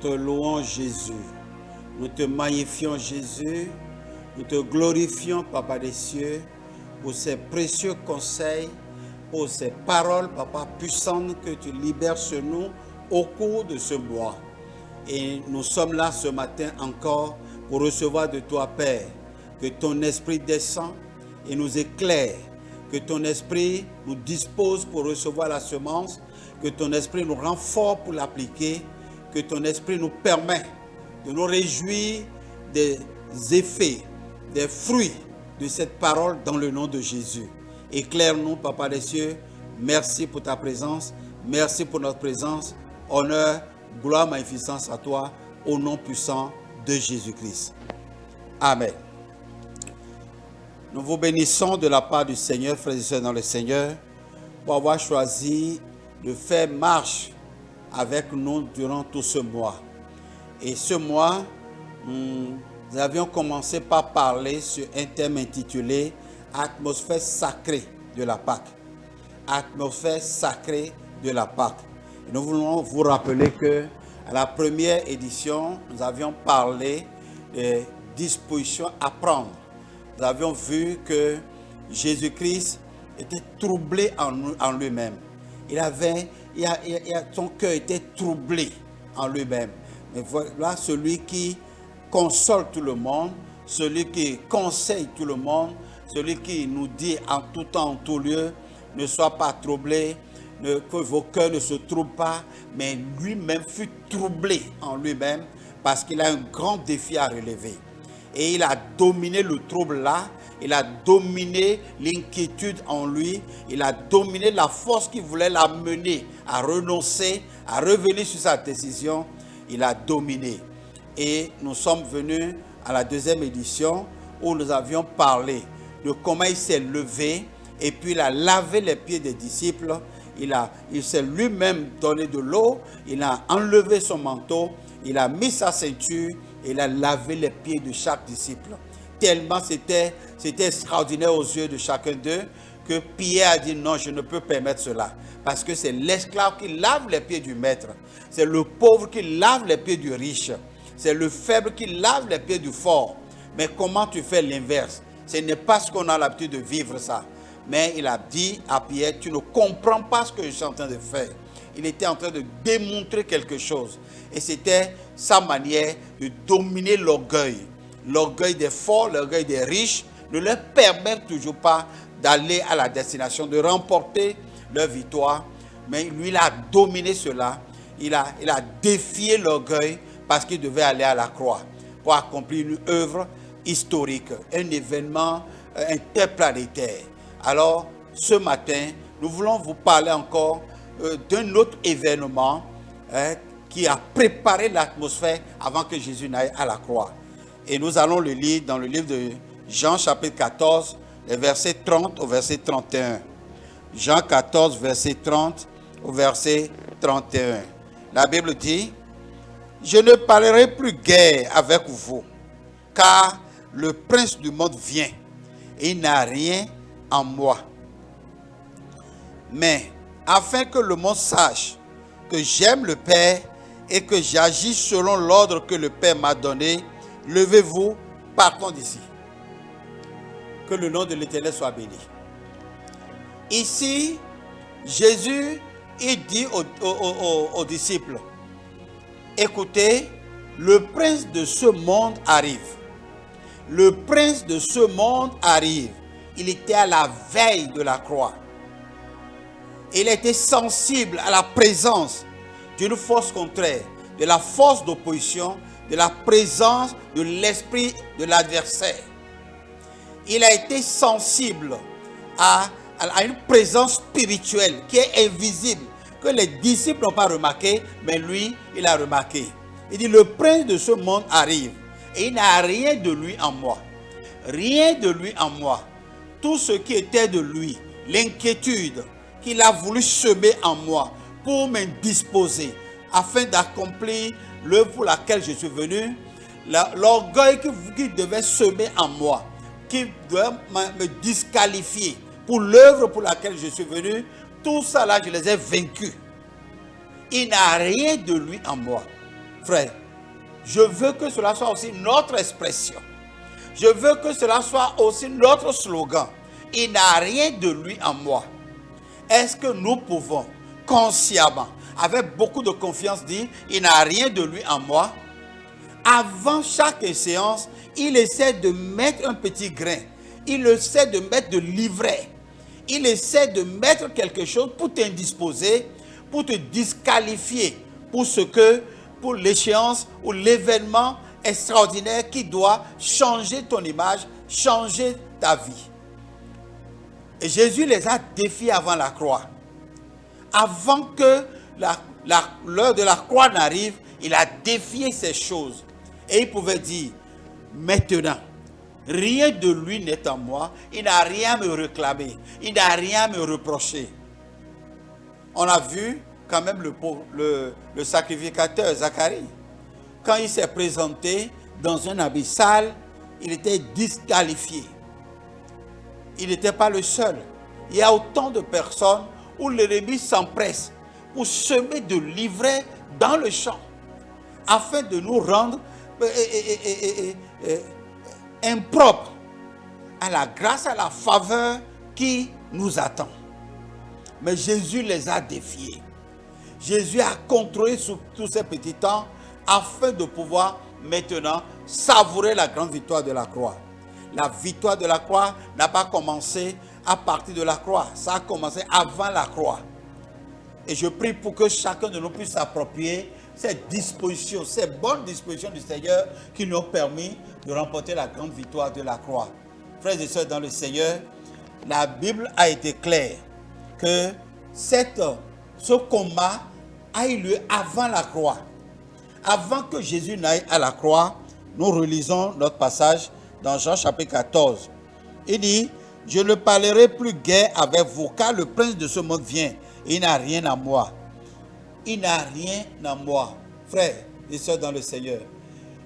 te louons Jésus. Nous te magnifions Jésus. Nous te glorifions, Papa des cieux, pour ces précieux conseils, pour ces paroles, Papa, puissantes que tu libères sur nous au cours de ce mois. Et nous sommes là ce matin encore pour recevoir de toi, Père, que ton esprit descend et nous éclaire, que ton esprit nous dispose pour recevoir la semence, que ton esprit nous rend fort pour l'appliquer, que ton esprit nous permet de nous réjouir des effets, des fruits de cette parole dans le nom de Jésus. Éclaire-nous, Papa des cieux. Merci pour ta présence. Merci pour notre présence. Honneur, gloire, magnificence à toi, au nom puissant de Jésus-Christ. Amen. Nous vous bénissons de la part du Seigneur, frères et sœurs dans le Seigneur, pour avoir choisi de faire marche avec nous durant tout ce mois. Et ce mois, nous avions commencé par parler sur un thème intitulé « Atmosphère sacrée de la Pâque ». Atmosphère sacrée de la Pâque. Et nous voulons vous rappeler que à la première édition, nous avions parlé des dispositions à prendre. Nous avions vu que Jésus-Christ était troublé en lui-même. Son cœur était troublé en lui-même. Mais voilà celui qui console tout le monde, celui qui conseille tout le monde, celui qui nous dit en tout temps, en tout lieu, ne sois pas troublé, que vos cœurs ne se troublent pas, mais lui-même fut troublé en lui-même parce qu'il a un grand défi à relever. Et il a dominé le trouble là, il a dominé l'inquiétude en lui, il a dominé la force qui voulait l'amener à renoncer, à revenir sur sa décision, il a dominé. Et nous sommes venus à la deuxième édition où nous avions parlé de comment il s'est levé et puis il a lavé les pieds des disciples. Il s'est lui-même donné de l'eau, il a enlevé son manteau, il a mis sa ceinture et il a lavé les pieds de chaque disciple. Tellement c'était extraordinaire aux yeux de chacun d'eux que Pierre a dit non, je ne peux permettre cela. Parce que c'est l'esclave qui lave les pieds du maître. C'est le pauvre qui lave les pieds du riche. C'est le faible qui lave les pieds du fort. Mais comment tu fais l'inverse? Ce n'est pas ce qu'on a l'habitude de vivre ça. Mais il a dit à Pierre, tu ne comprends pas ce que je suis en train de faire. Il était en train de démontrer quelque chose. Et c'était sa manière de dominer l'orgueil. L'orgueil des forts, l'orgueil des riches ne leur permet toujours pas d'aller à la destination, de remporter leur victoire. Mais lui, il a dominé cela. Il a défié l'orgueil parce qu'il devait aller à la croix pour accomplir une œuvre historique, un événement interplanétaire. Alors, ce matin, nous voulons vous parler encore d'un autre événement qui a préparé l'atmosphère avant que Jésus n'aille à la croix. Et nous allons le lire dans le livre de Jean, chapitre 14, les versets 30 au verset 31. Jean 14, verset 30 au verset 31. La Bible dit, « Je ne parlerai plus guère avec vous, car le prince du monde vient, et il n'a rien en moi. Mais afin que le monde sache que j'aime le Père et que j'agis selon l'ordre que le Père m'a donné, levez-vous, partons d'ici. » Que le nom de l'Éternel soit béni. Ici, Jésus, il dit aux disciples, écoutez, le prince de ce monde arrive. Le prince de ce monde arrive. Il était à la veille de la croix. Il était sensible à la présence d'une force contraire, de la force d'opposition, de la présence de l'esprit de l'adversaire. Il a été sensible à une présence spirituelle qui est invisible, que les disciples n'ont pas remarqué, mais lui, il a remarqué. Il dit, le prince de ce monde arrive et il n'a rien de lui en moi. Rien de lui en moi. Tout ce qui était de lui, l'inquiétude qu'il a voulu semer en moi pour m'indisposer, afin d'accomplir l'œuvre pour laquelle je suis venu, l'orgueil qui devait semer en moi, qui devait me disqualifier pour l'œuvre pour laquelle je suis venu, tout ça là, je les ai vaincus. Il n'a rien de lui en moi. frère, je veux que cela soit aussi notre expression. Je veux que cela soit aussi notre slogan. Il n'a rien de lui en moi. Est-ce que nous pouvons consciemment, avec beaucoup de confiance, dire il n'a rien de lui en moi? Avant chaque séance, il essaie de mettre un petit grain. Il essaie de mettre de l'ivraie. Il essaie de mettre quelque chose pour t'indisposer, pour te disqualifier pour l'échéance ou l'événement extraordinaire qui doit changer ton image, changer ta vie. Et Jésus les a défiés avant la croix. Avant que l'heure de la croix n'arrive, il a défié ces choses. Et il pouvait dire, maintenant, rien de lui n'est en moi, il n'a rien à me réclamer, il n'a rien à me reprocher. On a vu quand même le sacrificateur Zacharie. Quand il s'est présenté dans un habit sale, il était disqualifié. Il n'était pas le seul. Il y a autant de personnes où l'ennemi s'empresse pour semer de l'ivraie dans le champ, afin de nous rendre impropres à la grâce, à la faveur qui nous attend. Mais Jésus les a défiés. Jésus a contrôlé tous ces petits temps afin de pouvoir maintenant savourer la grande victoire de la croix. La victoire de la croix n'a pas commencé à partir de la croix. Ça a commencé avant la croix. Et je prie pour que chacun de nous puisse s'approprier cette disposition, ces bonnes dispositions du Seigneur qui nous ont permis de remporter la grande victoire de la croix. Frères et sœurs dans le Seigneur, la Bible a été claire que ce combat a eu lieu avant la croix. Avant que Jésus n'aille à la croix, nous relisons notre passage dans Jean chapitre 14. Il dit, « Je ne parlerai plus guère avec vous, car le prince de ce monde vient, et il n'a rien à moi. » Il n'a rien à moi. Frères et sœurs dans le Seigneur,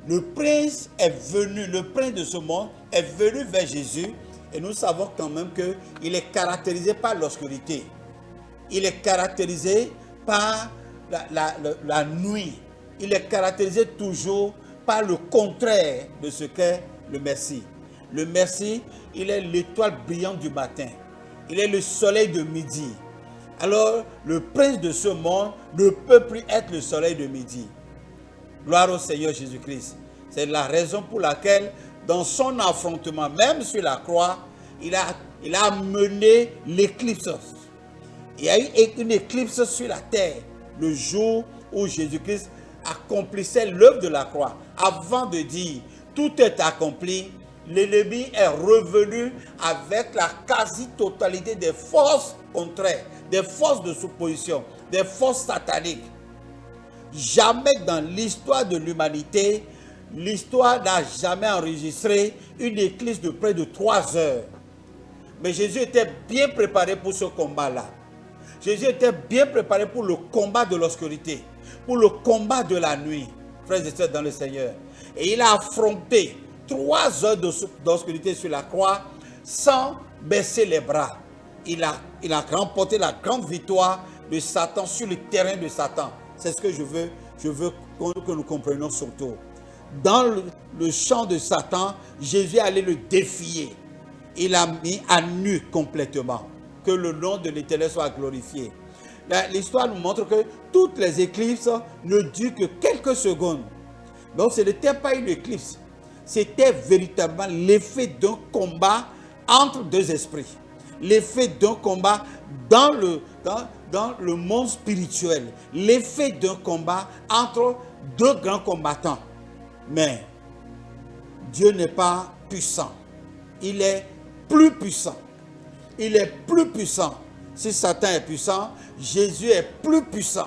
le prince est venu, le prince de ce monde est venu vers Jésus, et nous savons quand même qu'il est caractérisé par l'obscurité. Il est caractérisé par la nuit. Il est caractérisé toujours par le contraire de ce qu'est le Messie. Le Messie, il est l'étoile brillante du matin. Il est le soleil de midi. Alors, le prince de ce monde ne peut plus être le soleil de midi. Gloire au Seigneur Jésus-Christ. C'est la raison pour laquelle, dans son affrontement, même sur la croix, il a mené l'éclipse. Il y a eu une éclipse sur la terre le jour où Jésus-Christ accomplissait l'œuvre de la croix. Avant de dire tout est accompli, l'ennemi est revenu avec la quasi-totalité des forces contraires, des forces de supposition, des forces sataniques. Jamais dans l'histoire de l'humanité, l'histoire n'a jamais enregistré une éclipse de près de 3 heures. Mais Jésus était bien préparé pour ce combat-là. Jésus était bien préparé pour le combat de l'obscurité, pour le combat de la nuit, frères et sœurs dans le Seigneur. Et il a affronté 3 heures d'obscurité sur la croix sans baisser les bras. Il a remporté la grande victoire de Satan sur le terrain de Satan. C'est ce que je veux que nous comprenions surtout. Dans le champ de Satan, Jésus allait le défier. Il a mis à nu complètement. Que le nom de l'Éternel soit glorifié. L'histoire nous montre que toutes les éclipses ne durent que quelques secondes. Donc ce n'était pas une éclipse. C'était véritablement l'effet d'un combat entre deux esprits. L'effet d'un combat dans le monde spirituel. L'effet d'un combat entre deux grands combattants. Mais Dieu n'est pas puissant. Il est plus puissant. Il est plus puissant. Si Satan est puissant, Jésus est plus puissant.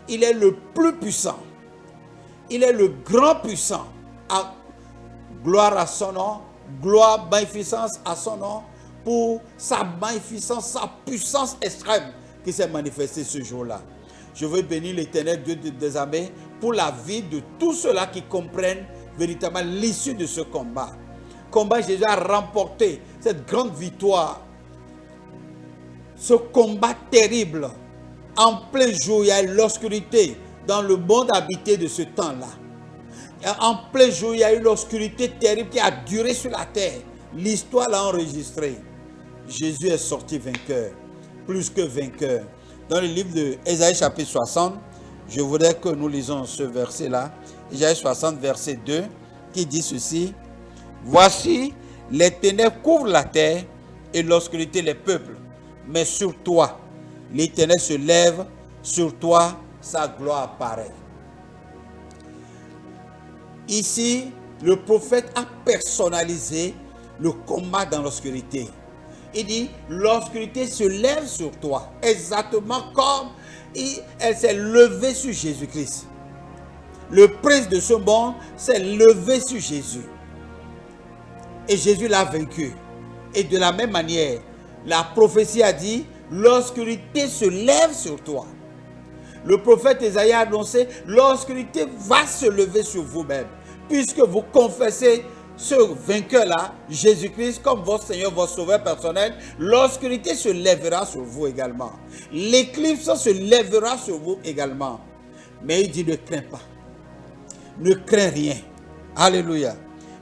Il est le plus puissant. Il est le grand puissant. Gloire à son nom. Gloire, magnificence à son nom. Pour sa magnificence, sa puissance extrême qui s'est manifestée ce jour-là. Je veux bénir l'Éternel Dieu des armées pour la vie de tous ceux-là qui comprennent véritablement l'issue de ce combat. Combat, Jésus a remporté cette grande victoire. Ce combat terrible, en plein jour, il y a l'obscurité, dans le monde habité de ce temps-là. En plein jour, il y a eu l'obscurité terrible qui a duré sur la terre. L'histoire l'a enregistré. Jésus est sorti vainqueur, plus que vainqueur. Dans le livre de Ésaïe chapitre 60, je voudrais que nous lisons ce verset-là. Ésaïe 60, verset 2, qui dit ceci. Voici, les ténèbres couvrent la terre et l'obscurité les peuples. Mais sur toi, l'Éternel se lève, sur toi, sa gloire apparaît. Ici, le prophète a personnalisé le combat dans l'obscurité. Il dit, l'obscurité se lève sur toi, exactement comme elle s'est levée sur Jésus-Christ. Le prince de ce monde s'est levé sur Jésus. Et Jésus l'a vaincu. Et de la même manière, la prophétie a dit, l'obscurité se lève sur toi. Le prophète Ésaïe a annoncé, l'obscurité va se lever sur vous-même. Puisque vous confessez ce vainqueur-là, Jésus-Christ, comme votre Seigneur, votre Sauveur personnel, l'obscurité se lèvera sur vous également. L'éclipse se lèvera sur vous également. Mais il dit, ne crains pas. Ne crains rien. Alléluia.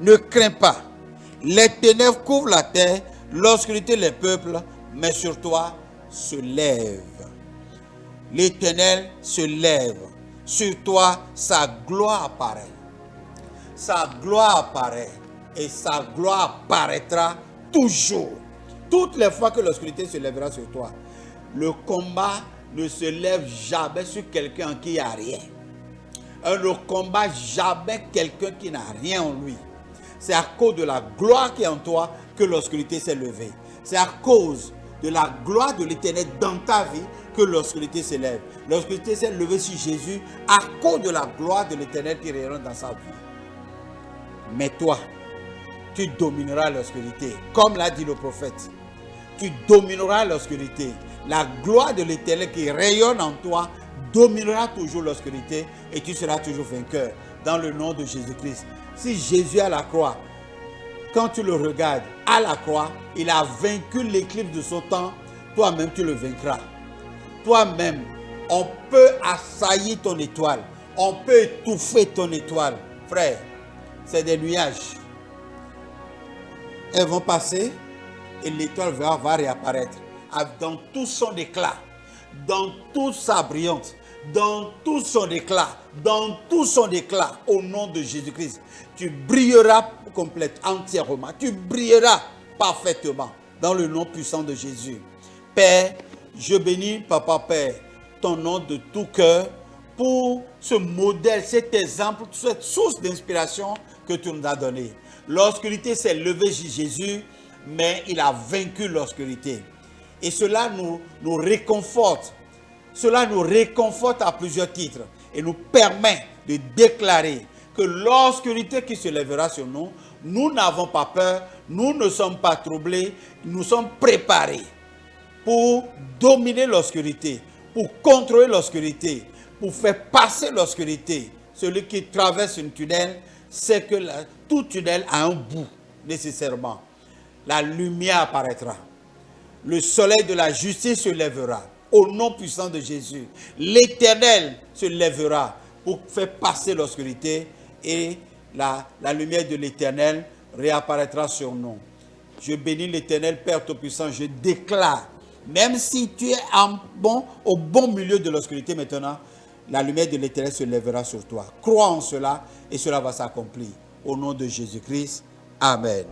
Ne crains pas. Les ténèbres couvrent la terre, l'obscurité les peuples, mais sur toi se lève. L'Éternel se lève. Sur toi, sa gloire apparaît. Sa gloire apparaît. Et sa gloire apparaîtra toujours. Toutes les fois que l'obscurité se lèvera sur toi, le combat ne se lève jamais sur quelqu'un qui n'a rien. On ne combat jamais quelqu'un qui n'a rien en lui. C'est à cause de la gloire qui est en toi que l'obscurité s'est levée. C'est à cause de la gloire de l'Éternel dans ta vie que l'obscurité s'élève. L'obscurité s'est levée sur Jésus à cause de la gloire de l'Éternel qui rayonne dans sa vie. Mais toi, tu domineras l'obscurité. Comme l'a dit le prophète, tu domineras l'obscurité. La gloire de l'Éternel qui rayonne en toi dominera toujours l'obscurité et tu seras toujours vainqueur dans le nom de Jésus-Christ. Si Jésus à la croix, quand tu le regardes à la croix, il a vaincu l'éclipse de son temps, toi-même tu le vaincras. Toi-même, on peut assaillir ton étoile, on peut étouffer ton étoile. Frère, c'est des nuages. Elles vont passer et l'étoile va réapparaître dans tout son éclat, dans toute sa brillance, dans tout son éclat, au nom de Jésus-Christ. Tu brilleras entièrement, tu brilleras parfaitement dans le nom puissant de Jésus. Père, je bénis, Papa Père, ton nom de tout cœur pour ce modèle, cet exemple, cette source d'inspiration que tu nous as donné. L'obscurité s'est levée sur Jésus, mais il a vaincu l'obscurité. Et cela nous réconforte. Cela nous réconforte à plusieurs titres et nous permet de déclarer que l'obscurité qui se lèvera sur nous, nous n'avons pas peur, nous ne sommes pas troublés, nous sommes préparés pour dominer l'obscurité, pour contrôler l'obscurité, pour faire passer l'obscurité. Celui qui traverse un tunnel sait que tout tunnel a un bout nécessairement. La lumière apparaîtra. Le soleil de la justice se lèvera. Au nom puissant de Jésus, l'Éternel se lèvera pour faire passer l'obscurité et la lumière de l'Éternel réapparaîtra sur nous. Je bénis l'Éternel, Père Tout-Puissant, je déclare, même si tu es au bon milieu de l'obscurité maintenant, la lumière de l'Éternel se lèvera sur toi. Crois en cela et cela va s'accomplir. Au nom de Jésus-Christ, Amen.